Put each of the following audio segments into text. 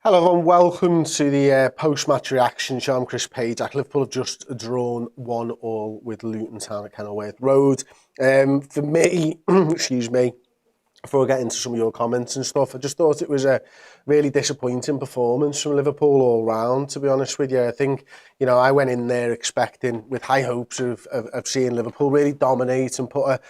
Hello and welcome to the post-match reaction show. I'm Chris Page. Liverpool have just drawn 1-1 with Luton Town at Kenilworth Road. For me, excuse me, before I get into some of your comments and stuff, I just thought it was a really disappointing performance from Liverpool all round, to be honest with you. I think, I went in there expecting, with high hopes of seeing Liverpool really dominate and put a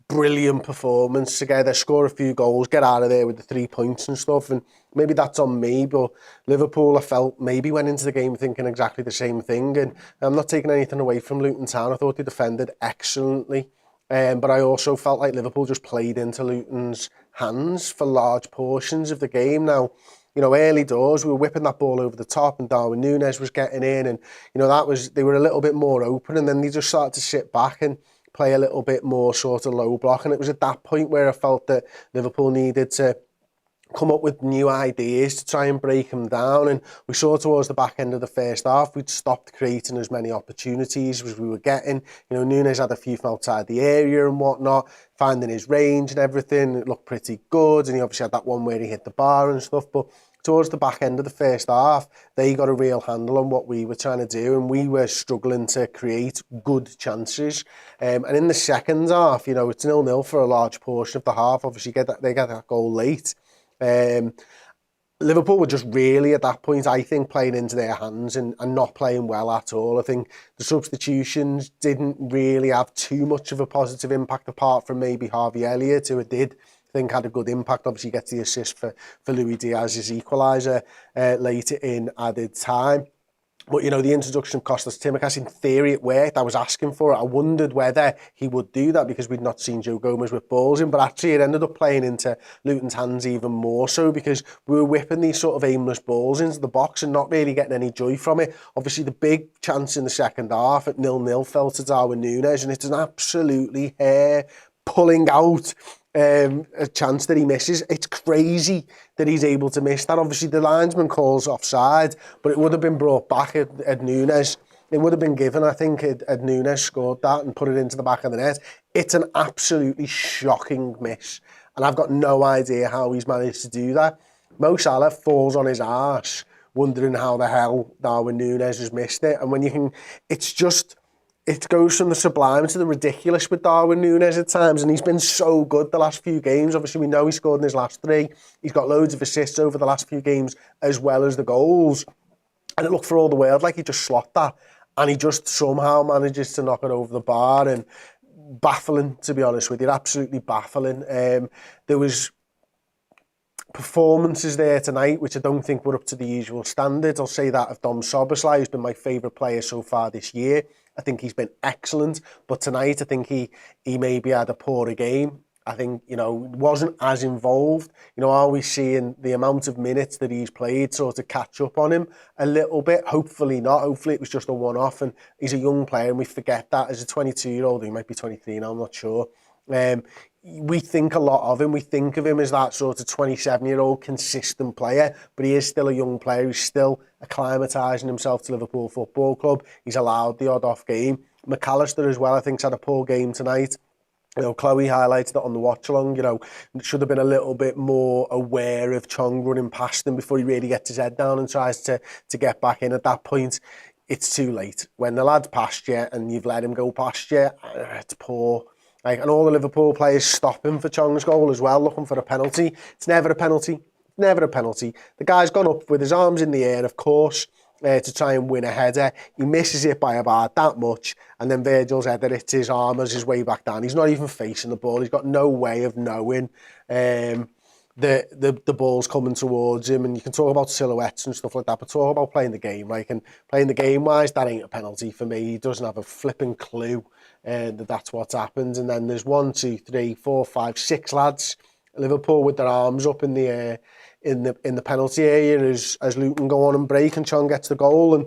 brilliant performance together, score a few goals, get out of there with the 3 points and stuff. And maybe that's on me, but Liverpool, I felt, maybe went into the game thinking exactly the same thing. And I'm not taking anything away from Luton Town. I thought they defended excellently. But I also felt like Liverpool just played into Luton's hands for large portions of the game. Now, early doors, we were whipping that ball over the top and Darwin Nunez was getting in and, they were a little bit more open, and then they just started to sit back and play a little bit more sort of low block. And it was at that point where I felt that Liverpool needed to come up with new ideas to try and break them down. And we saw towards the back end of the first half, we'd stopped creating as many opportunities as we were getting. Nunez had a few from outside the area and whatnot, finding his range and everything. It looked pretty good. And he obviously had that one where he hit the bar and stuff. But towards the back end of the first half, they got a real handle on what we were trying to do, and we were struggling to create good chances. And in the second half, it's 0-0 for a large portion of the half. Obviously, they get that goal late. Liverpool were just really, at that point, I think, playing into their hands and not playing well at all. I think the substitutions didn't really have too much of a positive impact, apart from maybe Harvey Elliott, who did think had a good impact. Obviously, he gets the assist for luisdiaz's equaliser later in added time. But, the introduction of Costas Tsimikas, in theory, it worked. I was asking for it. I wondered whether he would do that because we'd not seen Joe Gomez with balls in. But actually, it ended up playing into Luton's hands even more so, because we were whipping these sort of aimless balls into the box and not really getting any joy from it. Obviously, the big chance in the second half at 0-0 fell to Darwin Nunez, and it's an absolutely hair-pulling out a chance that he misses. It's crazy that he's able to miss that. Obviously, the linesman calls offside, but it would have been brought back at Nunez. It would have been given, I think, had Nunez scored that and put it into the back of the net. It's an absolutely shocking miss, and I've got no idea how he's managed to do that. Mo Salah falls on his arse, wondering how the hell Darwin Nunez has missed it. And when you can, it goes from the sublime to the ridiculous with Darwin Nunez at times, and he's been so good the last few games. Obviously, we know he scored in his last 3. He's got loads of assists over the last few games, as well as the goals. And it looked for all the world like he just slot that, and he just somehow manages to knock it over the bar. And baffling, to be honest with you, absolutely baffling. There was performances there tonight which I don't think were up to the usual standards. I'll say that of Dom Szoboszlai, who's been my favourite player so far this year. I think he's been excellent, but tonight I think he maybe had a poorer game. I think, wasn't as involved. Are we seeing the amount of minutes that he's played sort of catch up on him a little bit? Hopefully not. Hopefully it was just a one-off, and he's a young player and we forget that. As a 22-year-old, he might be 23 now, I'm not sure. We think a lot of him. We think of him as that sort of 27-year-old consistent player, but he is still a young player who's still acclimatising himself to Liverpool Football Club. He's allowed the odd off game. McAllister as well, I think, had a poor game tonight. Chloe highlighted it on the watch-along, should have been a little bit more aware of Chong running past him before he really gets his head down and tries to get back in. At that point, it's too late. When the lad's past you and you've let him go past you, it's poor. And all the Liverpool players stop him for Chong's goal as well, looking for a penalty. It's never a penalty. Never a penalty. The guy's gone up with his arms in the air, of course, to try and win a header. He misses it by about that much, and then Virgil's header hits his arm as his way back down. He's not even facing the ball. He's got no way of knowing the ball's coming towards him. And you can talk about silhouettes and stuff like that, but talk about playing the game. And playing the game wise, that ain't a penalty for me. He doesn't have a flipping clue that's what's happened. And then there's 1, 2, 3, 4, 5, 6 lads at Liverpool with their arms up in the air in the penalty area as Luton go on and break, and Chong gets the goal. And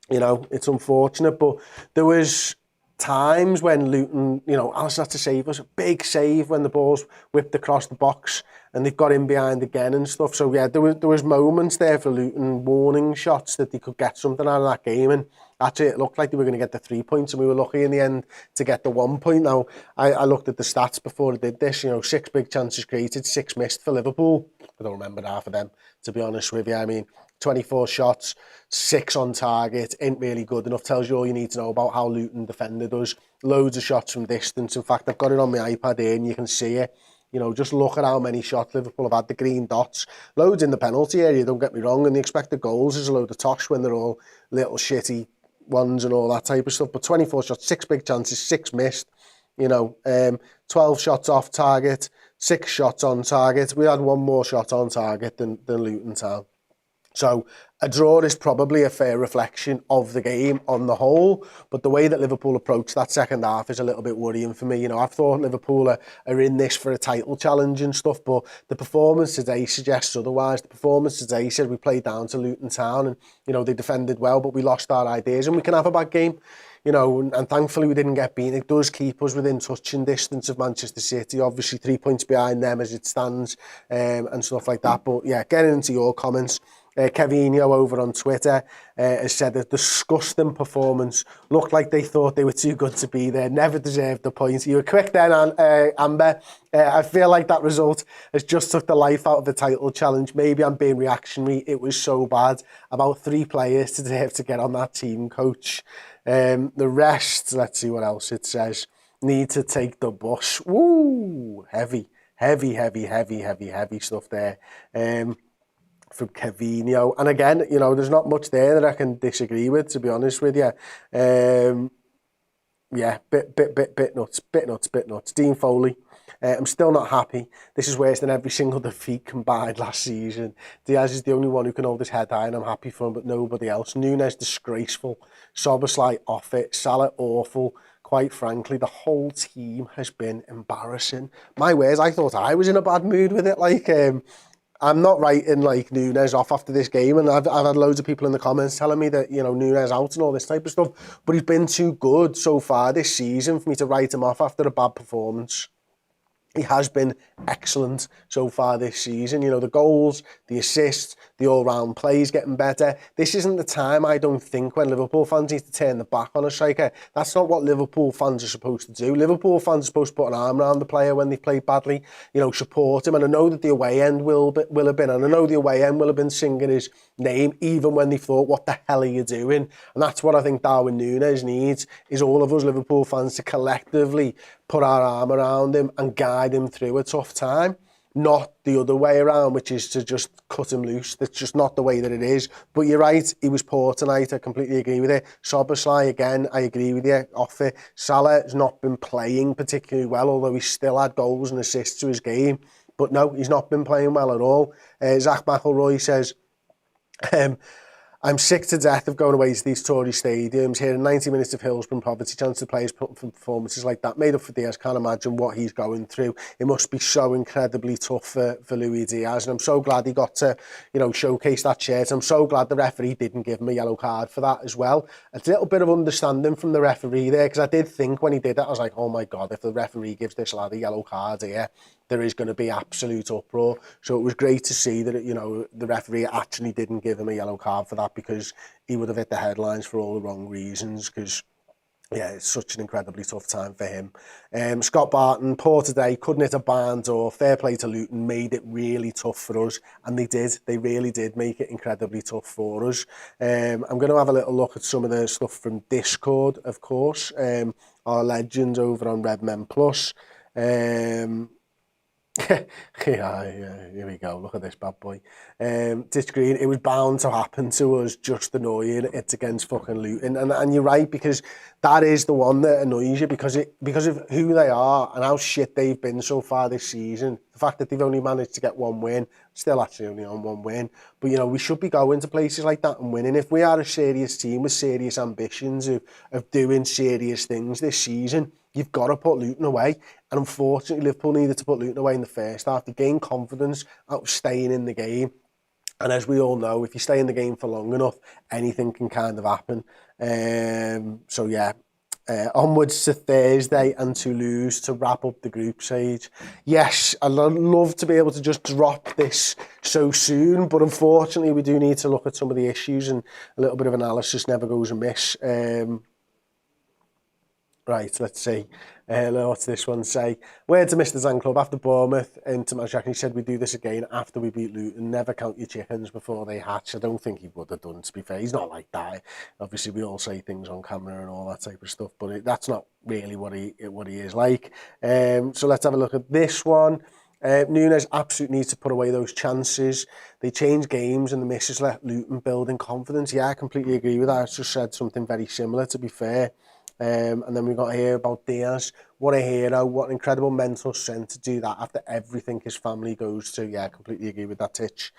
it's unfortunate, but there was times when Luton, Alisson had to save us, a big save when the ball's whipped across the box and they've got in behind again and stuff. So yeah, there was moments there for Luton, warning shots that they could get something out of that game, and actually it looked like they were going to get the 3 points, and we were lucky in the end to get the 1 point. Now, I looked at the stats before I did this, 6 big chances created, 6 missed for Liverpool. I don't remember half of them, to be honest with you. I mean, 24 shots, 6 on target, ain't really good enough. Tells you all you need to know about how Luton defended us. Loads of shots from distance. In fact, I've got it on my iPad here and you can see it. You know, just look at how many shots Liverpool have had, the green dots. Loads in the penalty area, don't get me wrong, and the expected goals is a load of tosh when they're all little shitty ones and all that type of stuff. But 24 shots, 6 big chances, 6 missed. You know, 12 shots off target, 6 shots on target. We had 1 more shot on target than Luton Town. So a draw is probably a fair reflection of the game on the whole, but the way that Liverpool approached that second half is a little bit worrying for me. You know, I've thought Liverpool are in this for a title challenge and stuff, but the performance today suggests otherwise. The performance today said we played down to Luton Town and, you know, they defended well, but we lost our ideas and we can have a bad game. You know, and thankfully we didn't get beaten. It does keep us within touching distance of Manchester City, obviously 3 points behind them as it stands, and stuff like that. But yeah, getting into your comments, Kevinho over on Twitter has said a disgusting performance. Looked like they thought they were too good to be there. Never deserved the point. You were quick then, Amber. I feel like that result has just took the life out of the title challenge. Maybe I'm being reactionary. It was so bad. About 3 players deserve to get on that team, coach. The rest, let's see what else it says. Need to take the bus. Woo! Heavy stuff there. From Kevinho. And again, you know, there's not much there that I can disagree with, to be honest with you. Yeah, bit nuts. Dean Foley. I'm still not happy. This is worse than every single defeat combined last season. Diaz is the only one who can hold his head high and I'm happy for him, but nobody else. Nunez, disgraceful. Szoboszlai, off it. Salah, awful. Quite frankly, the whole team has been embarrassing. My words, I thought I was in a bad mood with it. Like, I'm not writing like Nunez off after this game, and I've had loads of people in the comments telling me that, you know, Nunez out and all this type of stuff, but he's been too good so far this season for me to write him off after a bad performance. He has been excellent so far this season. You know, the goals, the assists, the all-round play is getting better. This isn't the time, I don't think, when Liverpool fans need to turn the back on a striker. That's not what Liverpool fans are supposed to do. Liverpool fans are supposed to put an arm around the player when they've played badly, you know, support him. And I know that the away end will have been, and I know the away end will have been singing his name, even when they thought, what the hell are you doing? And that's what I think Darwin Nunez needs, is all of us Liverpool fans to collectively put our arm around him and guide him through a tough time. Not the other way around, which is to just cut him loose. That's just not the way that it is. But you're right, he was poor tonight. I completely agree with it. Szoboszlai, again, I agree with you. Off it. Salah has not been playing particularly well, although he still had goals and assists to his game. But no, he's not been playing well at all. Zach McElroy says, I'm sick to death of going away to these Tory stadiums, hearing 90 minutes of Hillsborough poverty, chance the players put for performances like that, made up for Diaz. Can't imagine what he's going through. It must be so incredibly tough for Luis Diaz, and I'm so glad he got to, you know, showcase that shirt. I'm so glad the referee didn't give him a yellow card for that as well. A little bit of understanding from the referee there, because I did think when he did that, I was like, oh my God, if the referee gives this lad a yellow card here, there is going to be absolute uproar. So it was great to see that, you know, the referee actually didn't give him a yellow card for that, because he would have hit the headlines for all the wrong reasons, because, yeah, it's such an incredibly tough time for him. Scott Barton, poor today, couldn't hit a barn door. Fair play to Luton, made it really tough for us. And they did. They really did make it incredibly tough for us. I'm going to have a little look at some of the stuff from Discord, of course. Our legends over on Redmen Plus. Yeah, here we go. Look at this bad boy. Ditch Green, it was bound to happen to us, just annoying. It's against fucking Luton. And you're right, because that is the one that annoys you, because of who they are and how shit they've been so far this season. The fact that they've only managed to get 1 win, still actually only on 1 win. But, you know, we should be going to places like that and winning. If we are a serious team with serious ambitions of doing serious things this season, you've got to put Luton away. And unfortunately, Liverpool needed to put Luton away in the first half to gain confidence out of staying in the game. And as we all know, if you stay in the game for long enough, anything can kind of happen. So, yeah. Onwards to Thursday and Toulouse to wrap up the group stage. Yes, I'd love to be able to just drop this so soon, but unfortunately we do need to look at some of the issues, and a little bit of analysis never goes amiss. Right, let's see. What's this one say? Where to Mr. Zan Club after Bournemouth into Match Jack. He said we do this again after we beat Luton. Never count your chickens before they hatch. I don't think he would have done, to be fair. He's not like that. Obviously, we all say things on camera and all that type of stuff, but that's not really what he is like. So let's have a look at this one. Nunez absolutely needs to put away those chances. They changed games and the misses let Luton build in confidence. Yeah, I completely agree with that. I just said something very similar, to be fair. And then we got here about Diaz. What a hero, what an incredible mental strength to do that after everything his family goes to. Yeah, I completely agree with that, Titch.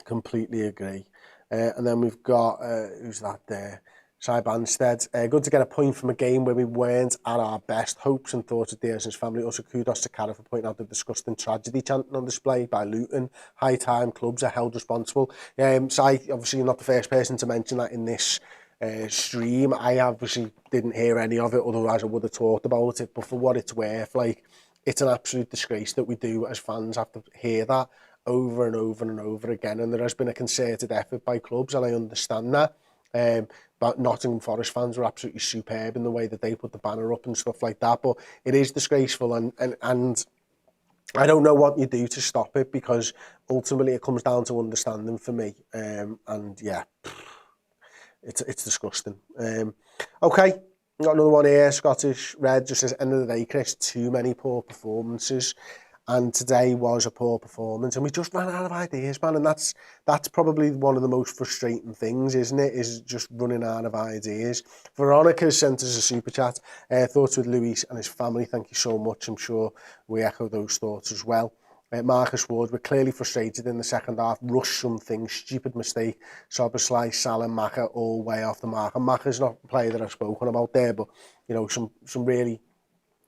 Completely agree. And then we've got, who's that there? Sai Banstead. Good to get a point from a game where we weren't at our best. Hopes and thoughts of Diaz and his family. Also, kudos to Cara for pointing out the disgusting tragedy chanting on display by Luton. High time clubs are held responsible. Sai, obviously, you're not the first person to mention that in this stream. I obviously didn't hear any of it, otherwise I would have talked about it. But for what it's worth, like, it's an absolute disgrace that we do as fans have to hear that over and over and over again. And there has been a concerted effort by clubs, and I understand that. But Nottingham Forest fans were absolutely superb in the way that they put the banner up and stuff like that. But it is disgraceful, and I don't know what you do to stop it, because ultimately it comes down to understanding for me. And yeah, it's disgusting. Okay, got another one here. Scottish Red just says, end of the day, Chris, too many poor performances. And today was a poor performance, and we just ran out of ideas, man. And that's probably one of the most frustrating things, isn't it? Is just running out of ideas. Veronica sent us a super chat. Thoughts with Luis and his family. Thank you so much. I'm sure we echo those thoughts as well. Marcus Ward, we're clearly frustrated in the second half. Rushed something, stupid mistake. Soberslai, Salah, Maka, all way off the mark. And Maka's not a player that I've spoken about there, but you know, some really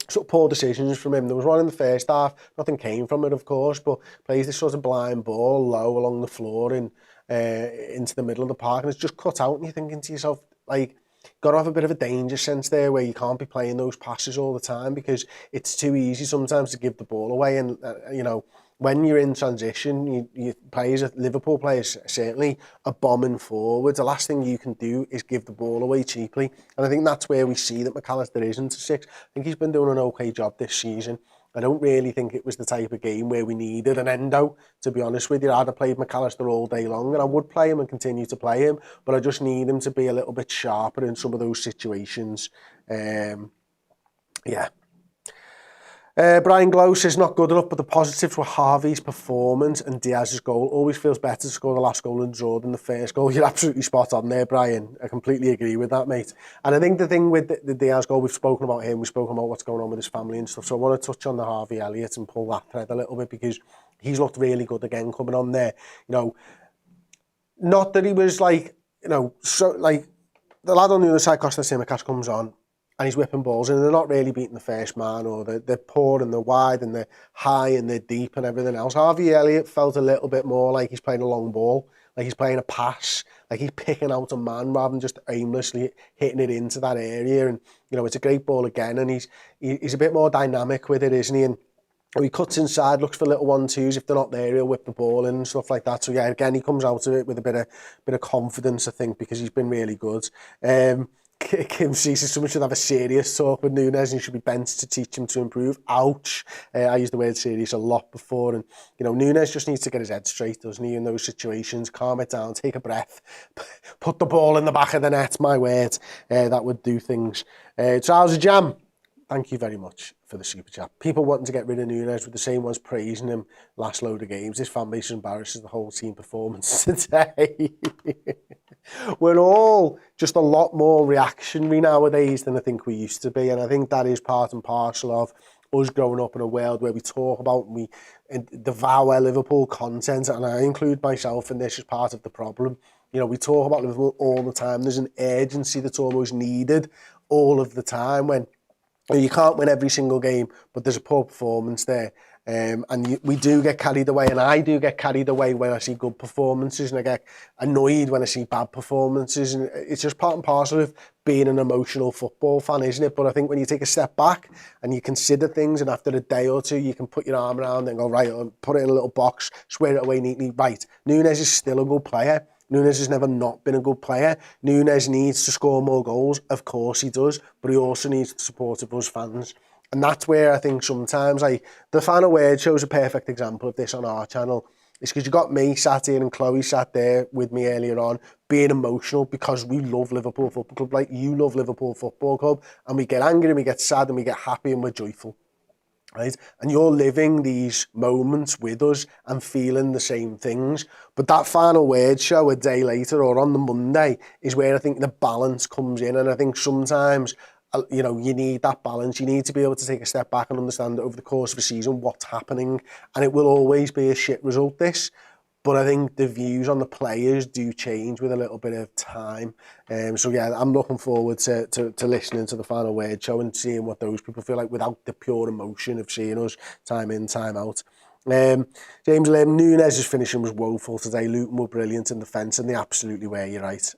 sort of poor decisions from him. There was one in the first half, nothing came from it, of course, but plays this sort of blind ball low along the floor and into the middle of the park, and it's just cut out, and you're thinking to yourself, like, got to have a bit of a danger sense there where you can't be playing those passes all the time, because it's too easy sometimes to give the ball away. And you know, when you're in transition, you players, Liverpool players certainly, are bombing forward. The last thing you can do is give the ball away cheaply. And I think that's where we see that McAllister isn't a six. I think he's been doing an okay job this season. I don't really think it was the type of game where we needed an endo, to be honest with you. I'd have played McAllister all day long, and I would play him and continue to play him, but I just need him to be a little bit sharper in some of those situations. Yeah. Brian Glow says, not good enough, but the positives were Harvey's performance and Diaz's goal. Always feels better to score the last goal and draw than the first goal. You're absolutely spot on there, Brian. I completely agree with that, mate. And I think the thing with the Diaz goal, we've spoken about him, we've spoken about what's going on with his family and stuff, so I want to touch on the Harvey Elliott and pull that thread a little bit, because he's looked really good again coming on there. You know, not that he was like, you know, so like, the lad on the other side, Costa Simicas, comes on, and he's whipping balls in, and they're not really beating the first man, or they're poor and they're wide and they're high and they're deep and everything else. Harvey Elliott felt a little bit more like he's playing a long ball, like he's playing a pass, like he's picking out a man rather than just aimlessly hitting it into that area. And, you know, it's a great ball again, and he's a bit more dynamic with it, isn't he? And he cuts inside, looks for little 1-2s. If they're not there, he'll whip the ball in and stuff like that. So yeah, again, he comes out of it with a bit of confidence, I think, because he's been really good. Kim says someone should have a serious talk with Nunez and he should be bent to teach him to improve. Ouch. I used the word serious a lot before, and you know, Nunez just needs to get his head straight, doesn't he, in those situations? Calm it down, take a breath, put the ball in the back of the net, my word. That would do things. Charles Jam, thank you very much for the super chat. People wanting to get rid of Nunez with the same ones praising him last load of games. This fan base embarrasses the whole team performance today. We're all just a lot more reactionary nowadays than I think we used to be, and I think that is part and parcel of us growing up in a world where we talk about and we devour Liverpool content, and I include myself in this as part of the problem. You know, we talk about Liverpool all the time. There's an urgency that's almost needed all of the time when you can't win every single game, but there's a poor performance there. We do get carried away, and I do get carried away when I see good performances, and I get annoyed when I see bad performances, and it's just part and parcel of being an emotional football fan, isn't it? But I think when you take a step back and you consider things, and after a day or two you can put your arm around it and go, right, put it in a little box, swear it away neatly. Right, Nunez is still a good player. Nunez has never not been a good player. Nunez needs to score more goals. Of course he does. But he also needs the support of us fans. And that's where I think sometimes, like, the Final Word shows a perfect example of this on our channel. It's because you got me sat here and Chloe sat there with me earlier on being emotional because we love Liverpool Football Club like you love Liverpool Football Club, and we get angry and we get sad and we get happy and we're joyful, right? And you're living these moments with us and feeling the same things. But that Final Word show a day later or on the Monday is where I think the balance comes in. And I think sometimes, you know, you need that balance. You need to be able to take a step back and understand over the course of a season what's happening. And it will always be a shit result, this. But I think the views on the players do change with a little bit of time. So, yeah, I'm looking forward to listening to the Final Word show and seeing what those people feel like without the pure emotion of seeing us time in, time out. James Lim, Nunez's finishing was woeful today. Luton were brilliant in defence, and they absolutely were, you're right.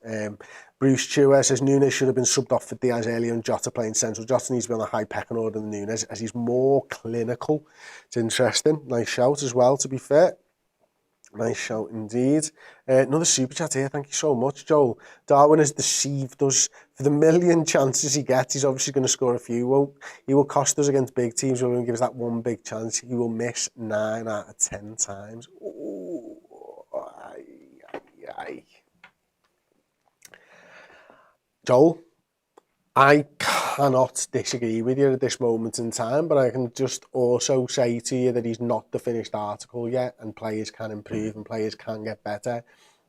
Bruce Chua says Nunez should have been subbed off for Diaz earlier and Jota playing central. Jota needs to be on a high pecking order than Nunez as he's more clinical. It's interesting. Nice shout as well, to be fair. Nice shout indeed. Another super chat here. Thank you so much, Joel. Darwin has deceived us. For the million chances he gets, he's obviously going to score a few. He will cost us against big teams. We're going to give us that one big chance. He will miss 9 out of 10 times. Ooh, aye. Joel, I cannot disagree with you at this moment in time, but I can just also say to you that he's not the finished article yet, and players can improve and players can get better.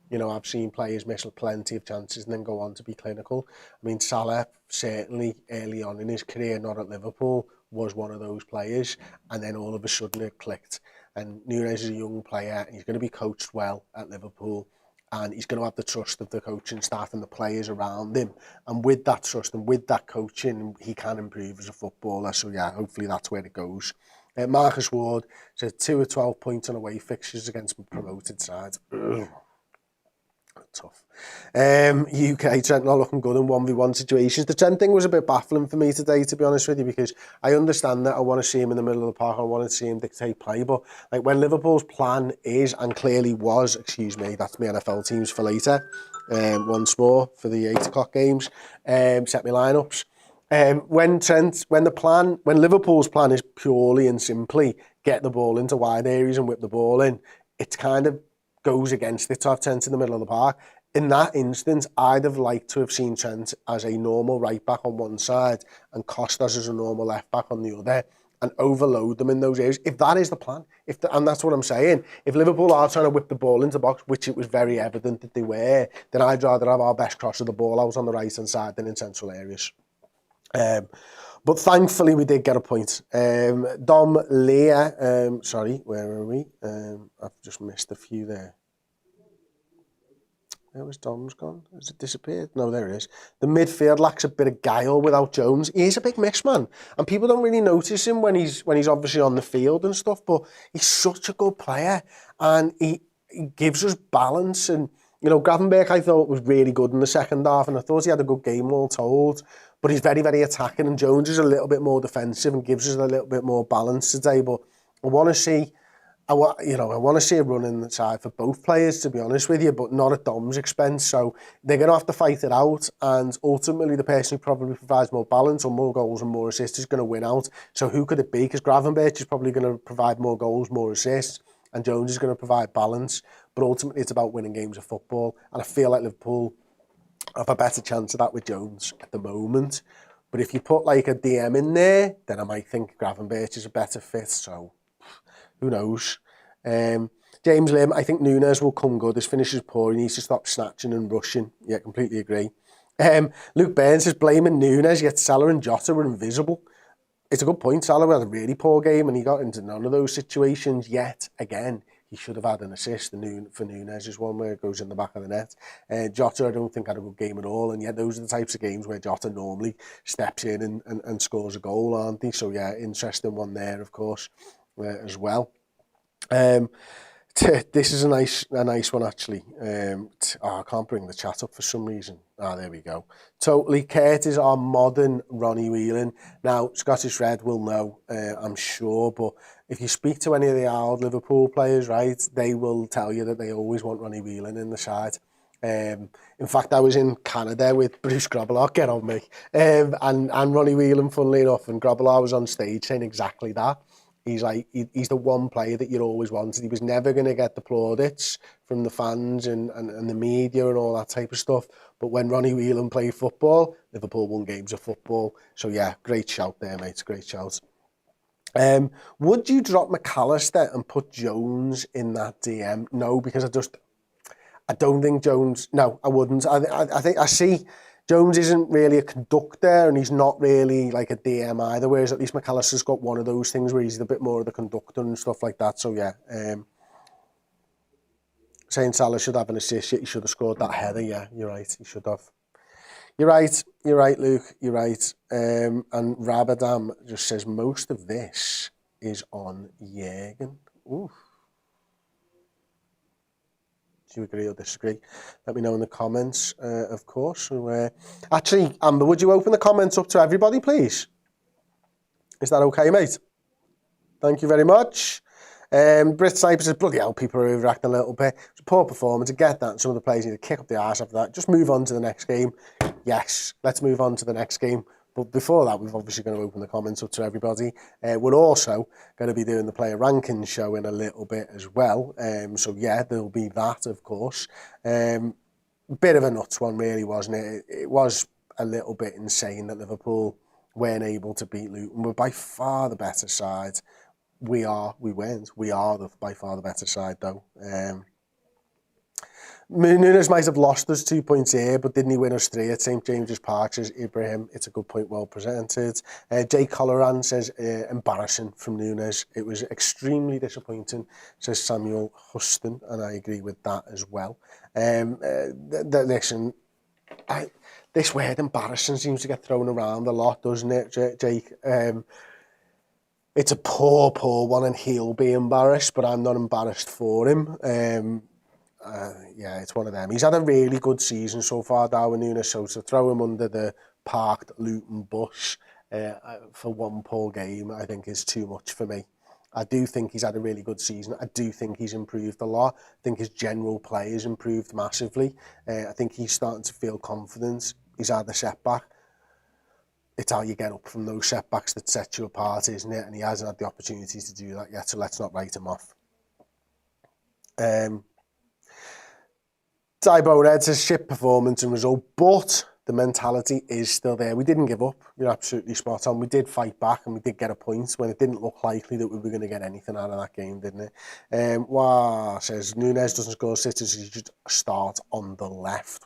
You know, I've seen players miss plenty of chances and then go on to be clinical. I mean, Salah, certainly early on in his career, not at Liverpool, was one of those players, and then all of a sudden it clicked. And Nunez is a young player, and he's going to be coached well at Liverpool. And he's going to have the trust of the coaching staff and the players around him. And with that trust and with that coaching, he can improve as a footballer. So, yeah, hopefully that's where it goes. Marcus Ward says 2 of 12 points on away fixtures against promoted sides. Ugh. Tough. UK, Trent not looking good in 1v1 situations. The Trent thing was a bit baffling for me today, to be honest with you, because I understand that I want to see him in the middle of the park. I want to see him dictate play. But like when Liverpool's plan is, and clearly was, excuse me, that's my NFL teams for later, once more for the 8 o'clock games, set my lineups. When Liverpool's plan is purely and simply get the ball into wide areas and whip the ball in, it's kind of goes against it to have Trent in the middle of the park. In that instance, I'd have liked to have seen Trent as a normal right back on one side and Costas as a normal left back on the other and overload them in those areas. If that is the plan, and that's what I'm saying, if Liverpool are trying to whip the ball into the box, which it was very evident that they were, then I'd rather have our best cross of the ball out on the right-hand side than in central areas. But thankfully, we did get a point. Dom Leah, sorry, where are we? I've just missed a few there. Where was Dom's gone? Has it disappeared? No, there it is. The midfield lacks a bit of guile without Jones. He is a big miss, man. And people don't really notice him when he's obviously on the field and stuff, but he's such a good player. And he gives us balance. And, you know, Gravenberch, I thought, was really good in the second half, and I thought he had a good game all told. But he's very, very attacking, and Jones is a little bit more defensive and gives us a little bit more balance today. But I want to see a run in the side for both players, to be honest with you, but not at Dom's expense. So they're going to have to fight it out, and ultimately the person who probably provides more balance or more goals and more assists is going to win out. So who could it be? Because Gravenberch is probably going to provide more goals, more assists, and Jones is going to provide balance. But ultimately it's about winning games of football, and I feel like Liverpool have a better chance of that with Jones at the moment. But if you put like a DM in there, then I might think Gravenberch is a better fit. So who knows? James Lim, I think Nunez will come good. His finish is poor. He needs to stop snatching and rushing. Yeah, completely agree. Luke Burns says blaming Nunez, yet Salah and Jota were invisible. It's a good point. Salah had a really poor game and he got into none of those situations yet. Again, he should have had an assist. For Nunez is one where it goes in the back of the net. Jota, I don't think had a good game at all. And yet those are the types of games where Jota normally steps in and scores a goal, aren't they? So yeah, interesting one there, of course, as well. This is a nice one actually. I can't bring the chat up for some reason. There we go. Totally, Kurt is our modern Ronnie Whelan. Now, Scottish Red will know, I'm sure, but if you speak to any of the old Liverpool players, right, they will tell you that they always want Ronnie Whelan in the side. In fact, I was in Canada with Bruce Grobbelaar, get on me, and Ronnie Whelan, funnily enough, and Grobbelaar was on stage saying exactly that. He's like, he's the one player that you always wanted. He was never going to get the plaudits from the fans and the media and all that type of stuff. But when Ronnie Whelan played football, Liverpool won games of football. So yeah, great shout there, mate. Great shout. Would you drop McAllister and put Jones in that DM? No, because I don't think Jones. No, I wouldn't. I think I see Jones isn't really a conductor, and he's not really like a DM either. Whereas at least McAllister's got one of those things where he's a bit more of the conductor and stuff like that. So yeah, saying Salah should have an assist, he should have scored that header. Yeah, you're right. He should have. You're right. You're right, Luke. You're right. And Rabadam just says most of this is on Jürgen. Ooh. Do you agree or disagree? Let me know in the comments, of course. So, actually, Amber, would you open the comments up to everybody, please? Is that okay, mate? Thank you very much. Brit Sniper says, bloody hell, people are overacting a little bit. It's a poor performance. I get that. Some of the players need to kick up the arse after that. Just move on to the next game. Yes, let's move on to the next game. But before that, we've obviously going to open the comments up to everybody. We're also going to be doing the player rankings show in a little bit as well. So yeah, there'll be that, of course. Bit of a nuts one, really, wasn't it? It was a little bit insane that Liverpool weren't able to beat Luton. We're by far the better side. We weren't. We are by far the better side, though. Nunez might have lost us 2 points here, but didn't he win us 3 at St James's Park, says Ibrahim. It's a good point, well presented. Jay Colloran says, embarrassing from Nunez. It was extremely disappointing, says Samuel Huston, and I agree with that as well. Listen, this word embarrassing seems to get thrown around a lot, doesn't it, Jake? It's a poor one, and he'll be embarrassed, but I'm not embarrassed for him. Yeah, it's one of them. He's had a really good season so far, Darwin Nunez, so to throw him under the parked Luton bus for one poor game, I think is too much for me. I do think he's had a really good season. I do think he's improved a lot. I think his general play has improved massively. I think he's starting to feel confident. He's had a setback. It's how you get up from those setbacks that set you apart, isn't it? And he hasn't had the opportunities to do that yet, so let's not write him off. Tybo Red says shit performance and result, but the mentality is still there. We didn't give up. You're absolutely spot on. We did fight back and we did get a point when it didn't look likely that we were going to get anything out of that game, didn't it? Wah says Nunez doesn't score sitters, he should start on the left.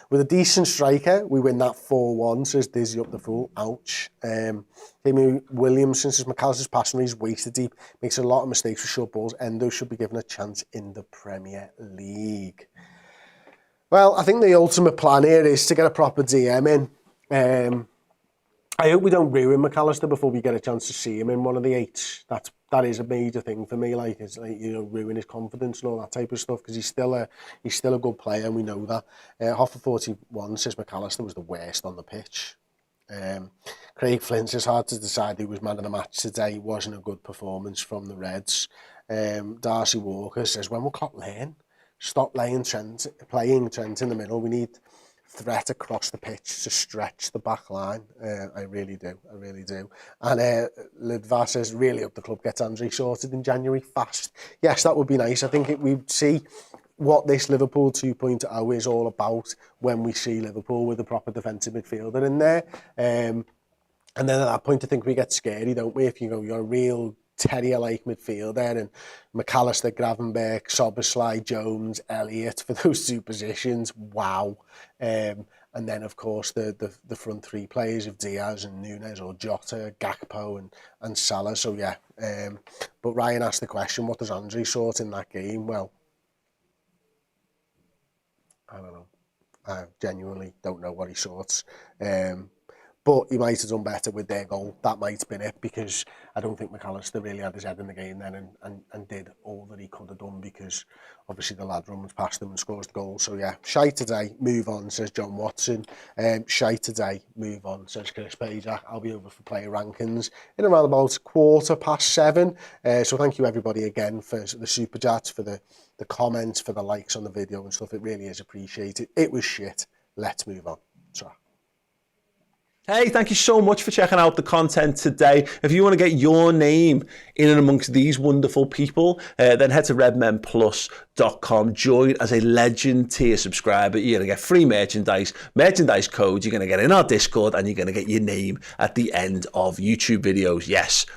With a decent striker, we win that 4-1, says Dizzy up the fool. Ouch. Jamie Williamson says McAllister's passing is wasted deep, makes a lot of mistakes for short balls. Endo should be given a chance in the Premier League. Well, I think the ultimate plan here is to get a proper DM in. I hope we don't ruin McAllister before we get a chance to see him in one of the 8s. That is a major thing for me. Like, it's like, you know, ruin his confidence and all that type of stuff, because he's still a good player, and we know that. Hoffer 41 says McAllister was the worst on the pitch. Craig Flynn says hard to decide who was man of the match today. It wasn't a good performance from the Reds. Darcy Walker says when will Klopp learn? Stop playing Trent in the middle. We need threat across the pitch to stretch the back line. I really do. And Lidva says, really hope the club gets Andre sorted in January fast. Yes, that would be nice. I think we'd see what this Liverpool 2.0 is all about when we see Liverpool with a proper defensive midfielder in there. And then at that point, I think we get scary, don't we? If you go, you're a real terrier-like midfielder, and McAllister, Gravenberch, Szoboszlai, Jones, Elliott for those 2 positions. Wow. And then, of course, the front 3 players of Diaz and Nunez, or Jota, Gakpo and Salah. So, yeah. But Ryan asked the question, what does Andre sort in that game? Well, I don't know. I genuinely don't know what he sorts. but he might have done better with their goal. That might have been it, because I don't think McAllister really had his head in the game then and did all that he could have done, because obviously the lad runs past him and scores the goal. So yeah, shite today, move on, says John Watson. Shite today, move on, says Chris Page. I'll be over for player rankings in around about 7:15. So thank you everybody again for the super chats, for the comments, for the likes on the video and stuff. It really is appreciated. It was shit. Let's move on. So. Hey, thank you so much for checking out the content today. If you want to get your name in and amongst these wonderful people, then head to redmenplus.com. Join as a legend tier subscriber. You're going to get free merchandise codes. You're going to get in our Discord, and you're going to get your name at the end of YouTube videos. Yes.